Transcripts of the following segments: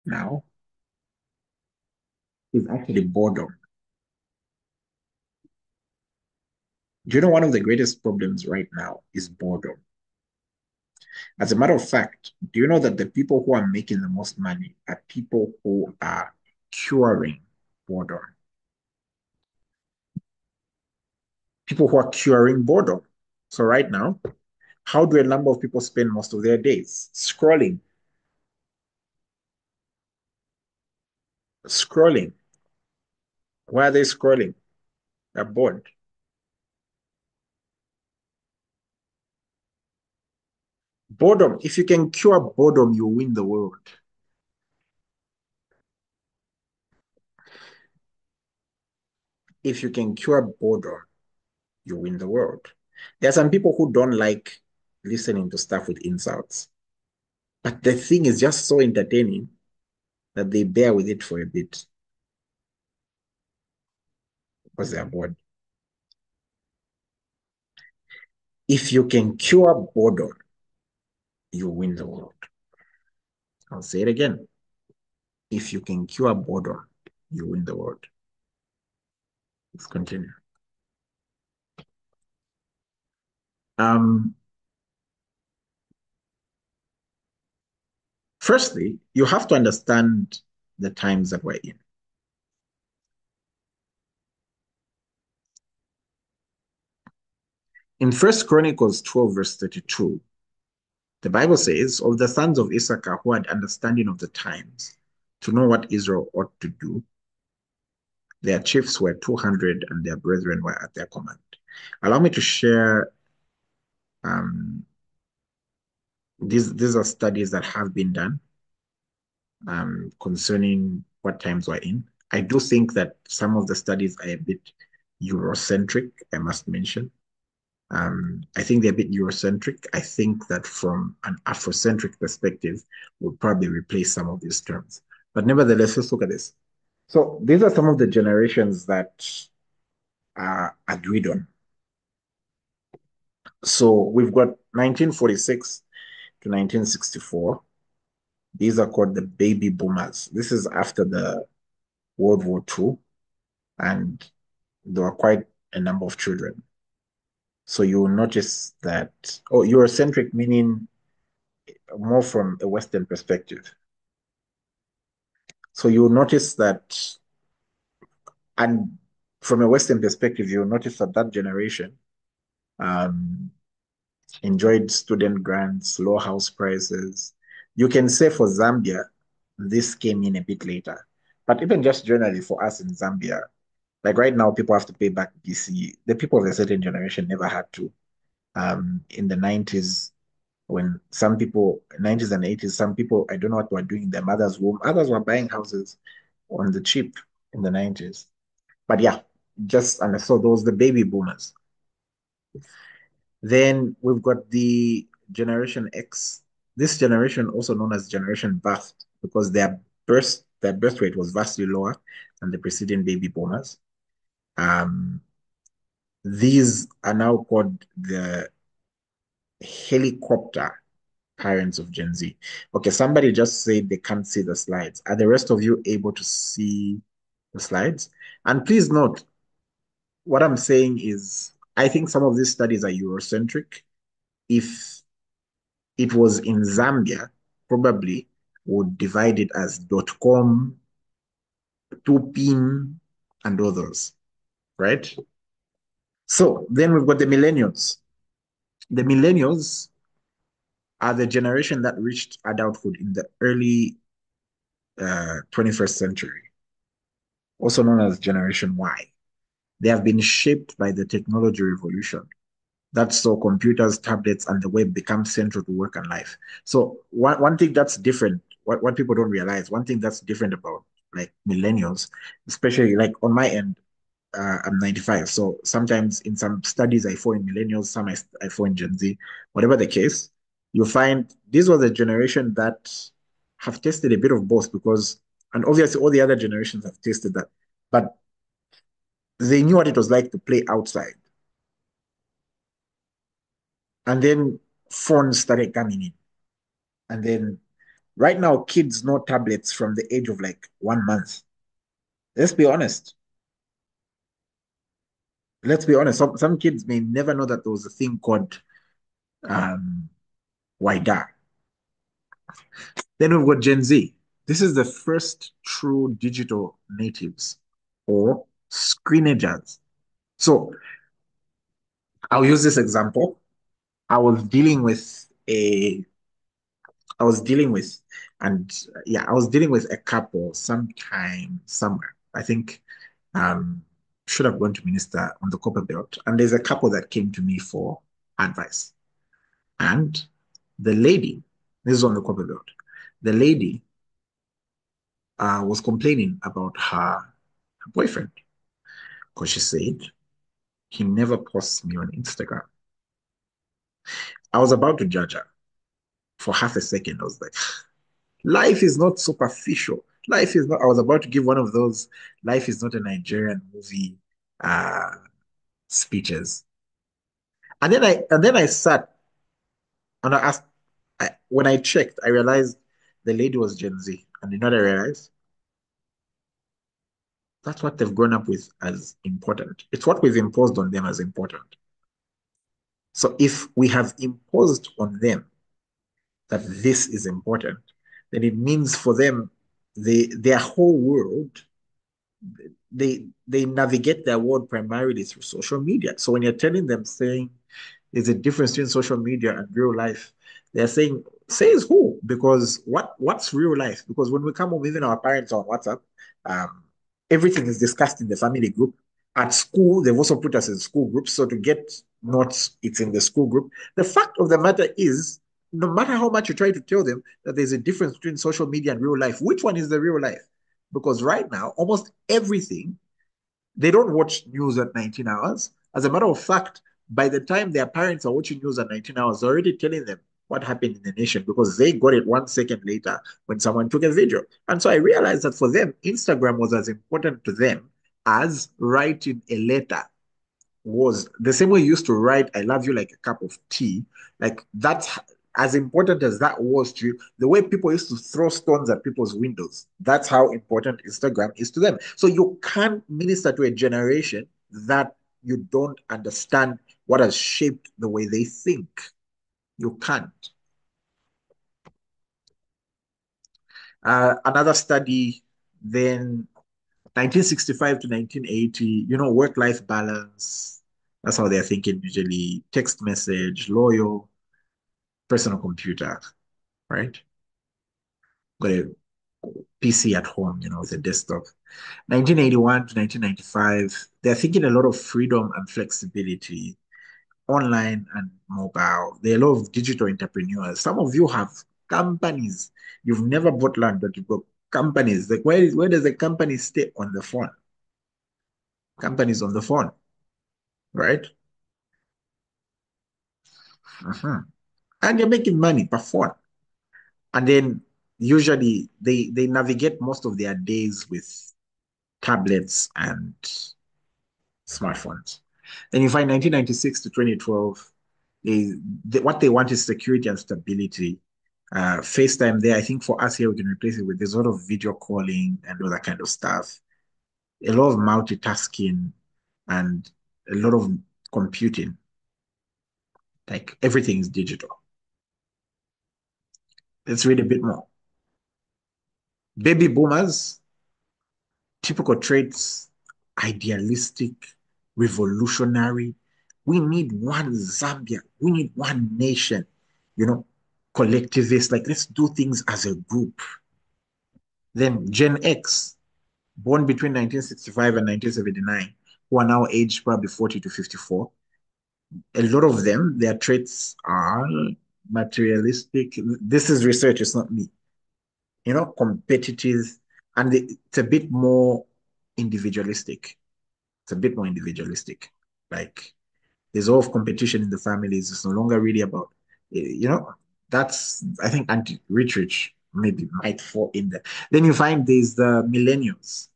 now is actually boredom. Do you know one of the greatest problems right now is boredom? As a matter of fact, do you know that the people who are making the most money are people who are curing boredom? People who are curing boredom. So right now, how do a number of people spend most of their days? Scrolling, scrolling. Why are they scrolling? They're bored. Boredom. If you can cure boredom, you win the world. If you can cure boredom, you win the world. There are some people who don't like listening to stuff with insults, but the thing is just so entertaining that they bear with it for a bit because they're bored. If you can cure boredom, you win the world. I'll say it again. If you can cure boredom, you win the world. Let's continue. Um, Firstly, you have to understand the times that we're in. In First Chronicles 12, verse 32, the Bible says, of the sons of Issachar who had understanding of the times, to know what Israel ought to do, their chiefs were 200 and their brethren were at their command. Allow me to share um, these are studies that have been done concerning what times we're in. I do think that some of the studies are a bit Eurocentric, I must mention. I think they're a bit Eurocentric. I think that from an Afrocentric perspective, we'll probably replace some of these terms. But nevertheless, let's look at this. So these are some of the generations that are agreed on. So we've got 1946 to 1964. These are called the baby boomers. This is after the World War II, and there were quite a number of children. So you will notice that, oh, Eurocentric meaning more from a Western perspective. So you'll notice that, and from a Western perspective, you'll notice that that generation um, enjoyed student grants, low house prices. You can say for Zambia, this came in a bit later. But even just generally for us in Zambia, like right now, people have to pay back BC. The people of a certain generation never had to. In the 90s, when some people, 90s and 80s, some people, I don't know what were doing in their mother's womb. Others were buying houses on the cheap in the 90s. But yeah, just, and so those the baby boomers. Then we've got the Generation X. This generation, also known as Generation Birth, because their birth rate was vastly lower than the preceding baby boomers. Um, these are now called the helicopter parents of Gen Z. Okay, somebody just said they can't see the slides. Are the rest of you able to see the slides? And please note, what I'm saying is, I think some of these studies are Eurocentric. If it was in Zambia, probably would divide it as .com, Tupin, and others, right? So then we've got the millennials. The millennials are the generation that reached adulthood in the early 21st century, also known as Generation Y. They have been shaped by the technology revolution that saw computers, tablets, and the web become central to work and life. So one thing that's different, what people don't realize, one thing that's different about like millennials, especially like on my end, I'm 95. So sometimes in some studies I fall in millennials, some I fall in Gen Z, whatever the case, you find this was a generation that have tasted a bit of both because, and obviously all the other generations have tasted that, but they knew what it was like to play outside. And then phones started coming in. And then Right now, kids know tablets from the age of like 1 month. Let's be honest. Let's be honest. Some kids may never know that there was a thing called um, WIDA. Then we've got Gen Z. This is the first true digital natives or screenagers. So I'll use this example. I was dealing with a, I was dealing with, and yeah, I was dealing with a couple sometime somewhere. I think um, should have gone to minister on the copper belt. And there's a couple that came to me for advice. And the lady, this is on the copper belt, the lady was complaining about her boyfriend because she said he never posts me on Instagram. I was about to judge her for half a second. I was like, life is not superficial. Life is not, I was about to give one of those, life is not a Nigerian movie uh, speeches. And then I sat and I asked, when I checked, I realized the lady was Gen Z. And you know what I realized? That's what they've grown up with as important. It's what we've imposed on them as important. So if we have imposed on them that this is important, then it means for them, their whole world, they navigate their world primarily through social media. So when you're telling them saying there's a difference between social media and real life, they're saying, says who? Because what's real life? Because when we come home, even our parents are on WhatsApp, um, everything is discussed in the family group. At school, they've also put us in school groups. So to get notes, it's in the school group. The fact of the matter is, no matter how much you try to tell them that there's a difference between social media and real life, which one is the real life? Because right now, almost everything, they don't watch news at 19 hours. As a matter of fact, by the time their parents are watching news at 19 hours, they're already telling them what happened in the nation because they got it 1 second later when someone took a video. And so I realized that for them, Instagram was as important to them as writing a letter was. The same way you used to write "I love you" like a cup of tea. Like that's as important as that was to you. The way people used to throw stones at people's windows, that's how important Instagram is to them. So you can't minister to a generation that you don't understand what has shaped the way they think. You can't. Another study, then 1965 to 1980, work-life balance. That's how they're thinking usually. Text message, loyal, personal computer, right? Got a PC at home, with a desktop. 1981 to 1995, they're thinking a lot of freedom and flexibility, online and mobile. There are a lot of digital entrepreneurs. Some of you have companies. You've never bought land, but you've got companies. Like where does the company stay on the phone? Companies on the phone, right? Mhm. And you're making money per phone. And then usually they navigate most of their days with tablets and smartphones. Then you find 1996 to 2012, what they want is security and stability. FaceTime there, I think for us here, we can replace it with there's a lot of video calling and all that kind of stuff. A lot of multitasking and a lot of computing. Like everything is digital. Let's read a bit more. Baby boomers, typical traits, idealistic, revolutionary. We need one Zambia. We need one nation, you know, collectivist. Like, let's do things as a group. Then Gen X, born between 1965 and 1979, who are now aged probably 40 to 54. A lot of them, their traits are materialistic. This is research, it's not me. Competitive, and it's a bit more individualistic. It's a bit more individualistic. Like there's a lot of competition in the families. It's no longer really about, that's, I think, anti-rich maybe might fall in there. Then you find there's the millennials.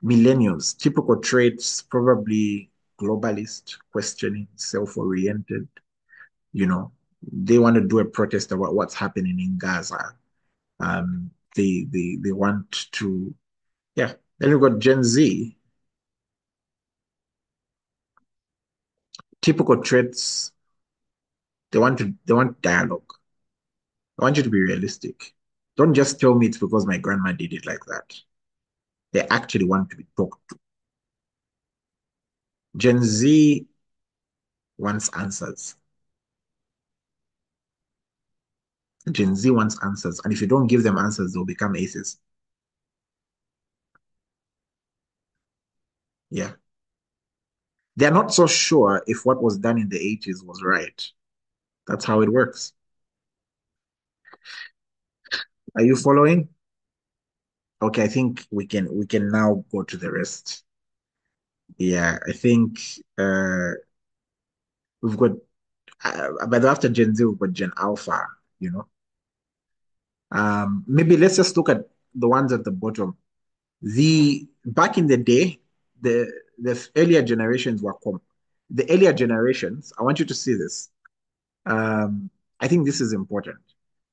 Millennials, typical traits, probably globalist, questioning, self-oriented, you know, they want to do a protest about what's happening in Gaza. They want to, yeah. Then you've got Gen Z, typical traits. They want dialogue. I want you to be realistic. Don't just tell me it's because my grandma did it like that. They actually want to be talked to. Gen Z wants answers. Gen Z wants answers. And if you don't give them answers, they'll become atheists. Yeah. They're not so sure if what was done in the 80s was right. That's how it works. Are you following? Okay, I think we can now go to the rest. Yeah, I think we've got but after Gen Z, we've got Gen Alpha, you know. Maybe let's just look at the ones at the bottom. The back in the day, the earlier generations were the earlier generations. I want you to see this. I think this is important.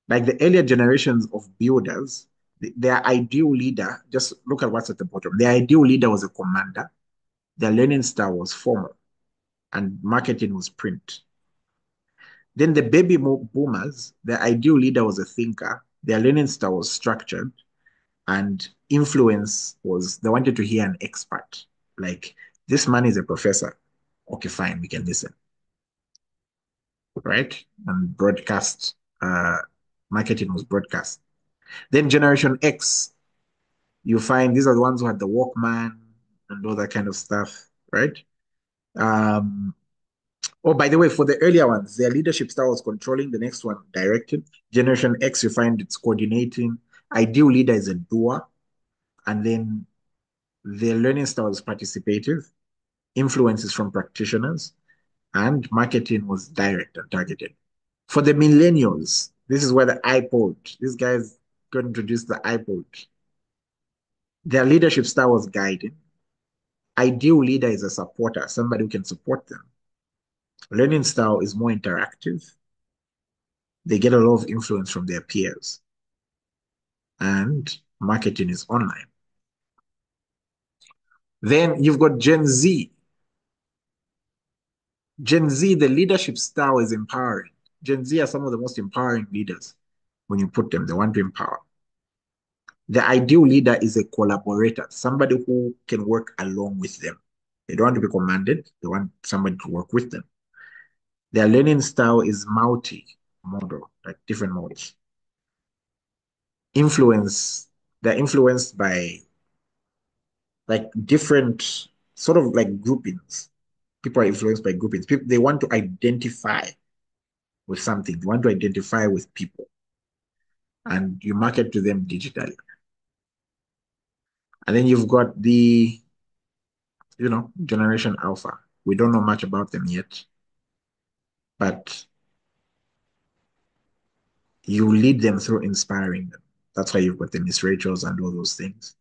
Like the earlier generations of builders, their ideal leader. Just look at what's at the bottom. Their ideal leader was a commander. Their learning style was formal, and marketing was print. Then the baby boomers, their ideal leader was a thinker. Their learning style was structured, and influence was they wanted to hear an expert. Like, this man is a professor. Okay, fine, we can listen, right? And broadcast, marketing was broadcast. Then Generation X, you find these are the ones who had the Walkman and all that kind of stuff, right? Um, oh, by the way, for the earlier ones, their leadership style was controlling. The next one, directing. Generation X, you find it's coordinating. Ideal leader is a doer. And then their learning style is participative. Influences from practitioners, and marketing was direct and targeted. For the millennials, this is where the iPod, these guys got introduced the iPod. Their leadership style was guiding. Ideal leader is a supporter, somebody who can support them. Learning style is more interactive. They get a lot of influence from their peers. And marketing is online. Then you've got Gen Z. Gen Z, the leadership style is empowering. Gen Z are some of the most empowering leaders when you put them. They want to empower. The ideal leader is a collaborator, somebody who can work along with them. They don't want to be commanded, they want somebody to work with them. Their learning style is multi-modal, like different modes. Influence, they're influenced by like different sort of like groupings. People are influenced by groupings. People, they want to identify with something, they want to identify with people, and you market to them digitally. And then you've got the, Generation Alpha. We don't know much about them yet, but you lead them through inspiring them. That's why you've got the Miss Rachels and all those things.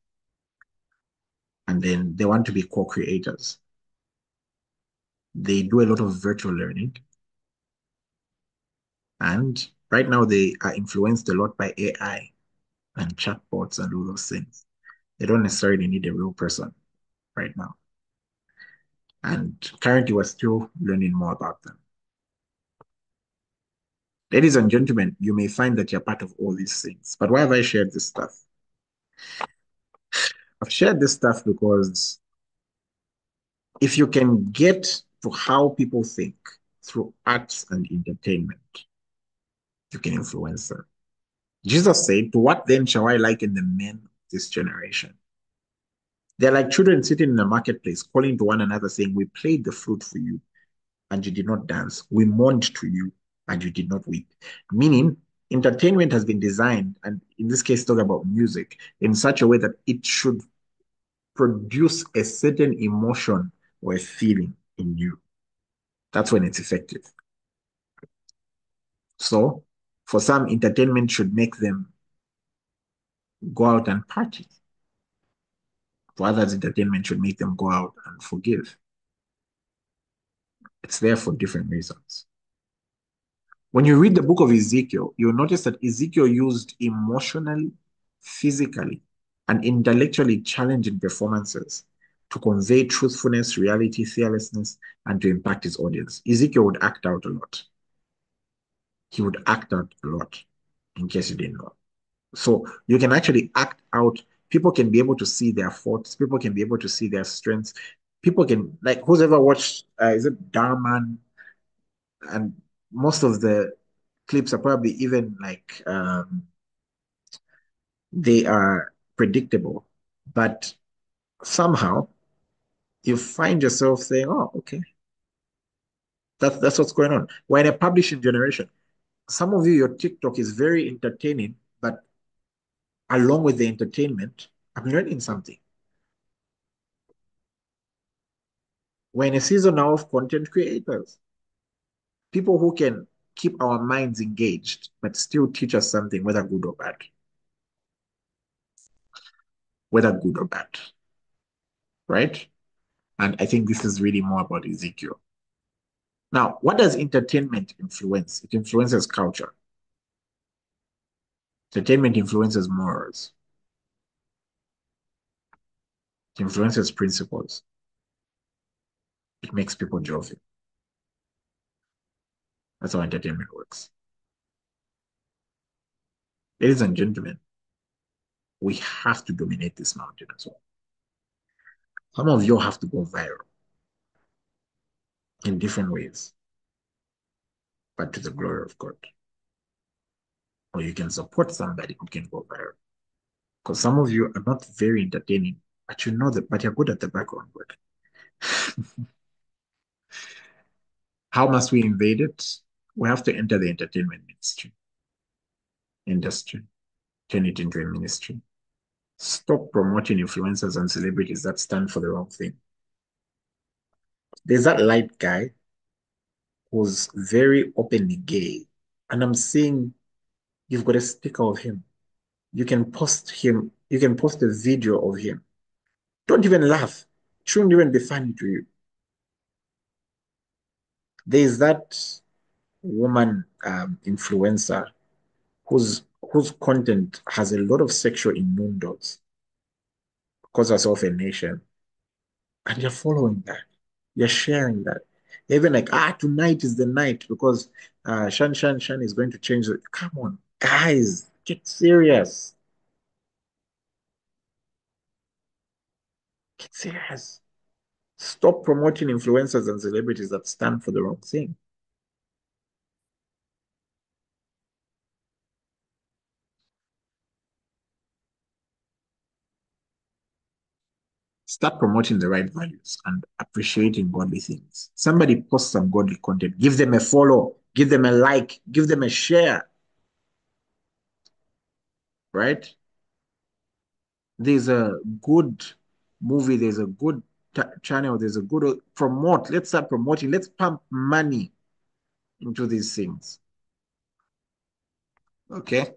And then they want to be co-creators. They do a lot of virtual learning. And right now they are influenced a lot by AI and chatbots and all those things. They don't necessarily need a real person right now. And currently we're still learning more about them. Ladies and gentlemen, you may find that you're part of all these things. But why have I shared this stuff? I've shared this stuff because if you can get to how people think through arts and entertainment, you can influence them. Jesus said, "To what then shall I liken the men of this generation? They're like children sitting in a marketplace, calling to one another, saying, We played the flute for you, and you did not dance. We mourned to you, and you did not weep." Meaning, entertainment has been designed, and in this case, talk about music, in such a way that it should produce a certain emotion or a feeling in you. That's when it's effective. So, for some, entertainment should make them go out and party. For others, entertainment should make them go out and forgive. It's there for different reasons. When you read the book of Ezekiel, you'll notice that Ezekiel used emotionally, physically, and intellectually challenging performances to convey truthfulness, reality, fearlessness, and to impact his audience. Ezekiel would act out a lot. He would act out a lot, in case you didn't know. So you can actually act out. People can be able to see their faults. People can be able to see their strengths. People can, like, who's ever watched, is it Darman? And most of the clips are probably even like, they are predictable. But somehow you find yourself saying, oh, okay, that's what's going on. We're in a publishing generation. Some of you, your TikTok is very entertaining, but along with the entertainment, I'm learning something. We're in a season now of content creators, people who can keep our minds engaged, but still teach us something, whether good or bad. Whether good or bad, right? And I think this is really more about Ezekiel. Now, what does entertainment influence? It influences culture. Entertainment influences morals. It influences principles. It makes people jovial. That's how entertainment works. Ladies and gentlemen, we have to dominate this mountain as well. Some of you have to go viral in different ways, but to the glory of God. Or you can support somebody who can go viral. Because some of you are not very entertaining, but you know that, but you're good at the background work. How must we invade it? We have to enter the entertainment industry, turn it into a ministry. Stop promoting influencers and celebrities that stand for the wrong thing. There's that light guy who's very openly gay, and I'm seeing you've got a sticker of him. You can post him, you can post a video of him. Don't even laugh. It shouldn't even be funny to you. There's that woman influencer whose content has a lot of sexual innuendos, calls herself a nation, and you're following that, you're sharing that. Even like, tonight is the night because Shan is going to change it. Come on, guys, get serious. Get serious. Stop promoting influencers and celebrities that stand for the wrong thing. Start promoting the right values and appreciating godly things. Somebody posts some godly content, give them a follow, give them a like, give them a share, right? There's a good movie, there's a good channel, there's a good promote. Let's start promoting. Let's pump money into these things. Okay.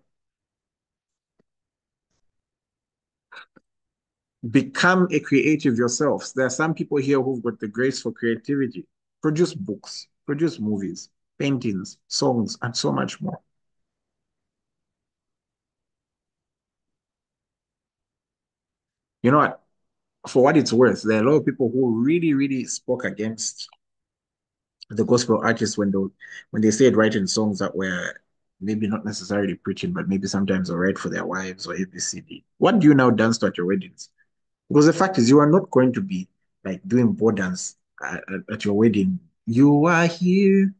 Become a creative yourselves. There are some people here who've got the grace for creativity. Produce books, produce movies, paintings, songs, and so much more. You know what? For what it's worth, there are a lot of people who really, really spoke against the gospel artists when they said writing songs that were maybe not necessarily preaching, but maybe sometimes are right for their wives or ABCD. What do you now dance to at your weddings? Because the fact is, you are not going to be like doing board dance at your wedding. You are here,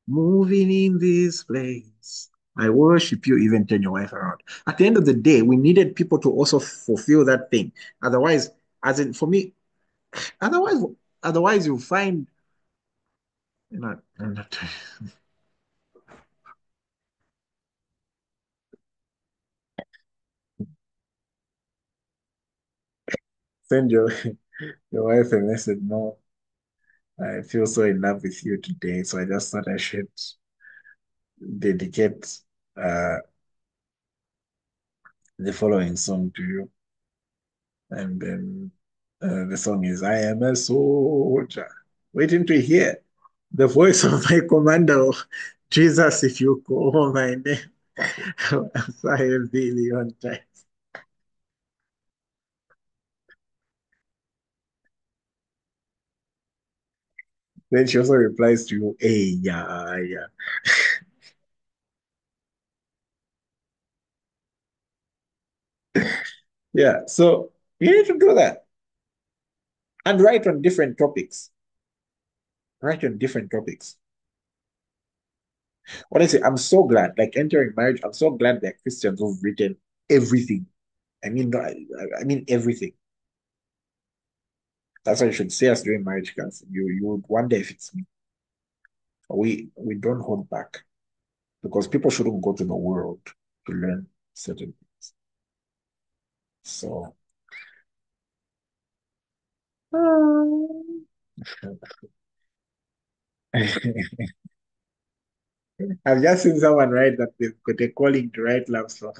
moving in this place. I worship you, even turn your wife around. At the end of the day, we needed people to also fulfill that thing. Otherwise, as in for me, otherwise, otherwise you find I'm not send your wife a message. No, I feel so in love with you today, so I just thought I should dedicate uh, the following song to you. And then the song is I am a soldier, waiting to hear the voice of my commander. Jesus, if you call my name, I'm sorry, a billion times. Then she also replies to you, hey, yeah, yeah. Yeah, so you need to do that and write on different topics. Write on different topics. Honestly, I'm so glad, like entering marriage, I'm so glad that Christians who've written everything. I mean, no, I mean everything. That's why you should see us during marriage class. You would wonder if it's me. We don't hold back because people shouldn't go to the world to learn certain things. So I've just seen someone write that they've got a calling to write love songs.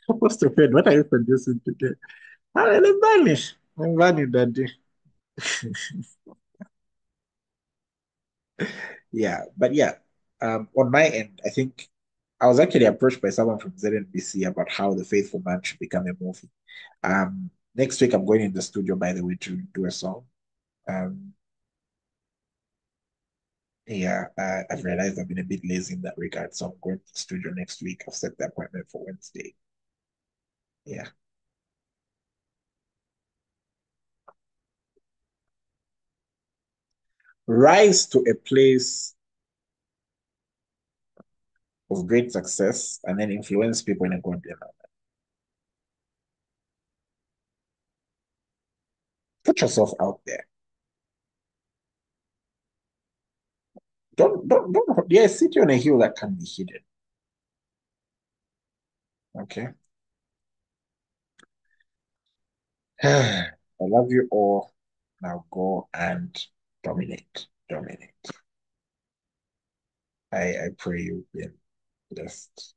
Supposed to Fred, what are you producing today? I'm vanish. I'm vanishing that day. Yeah, but yeah, on my end, I think I was actually approached by someone from ZNBC about how The Faithful Man should become a movie. Next week, I'm going in the studio, by the way, to do a song. Um, yeah, I've realized I've been a bit lazy in that regard, so I'm going to the studio next week. I've set the appointment for Wednesday. Yeah. Rise to a place of great success and then influence people in a godly manner. Put yourself out there. Don't, yeah, sit on a hill that can be hidden. Okay. I love you all. Now go and dominate. Dominate. I pray you've been blessed.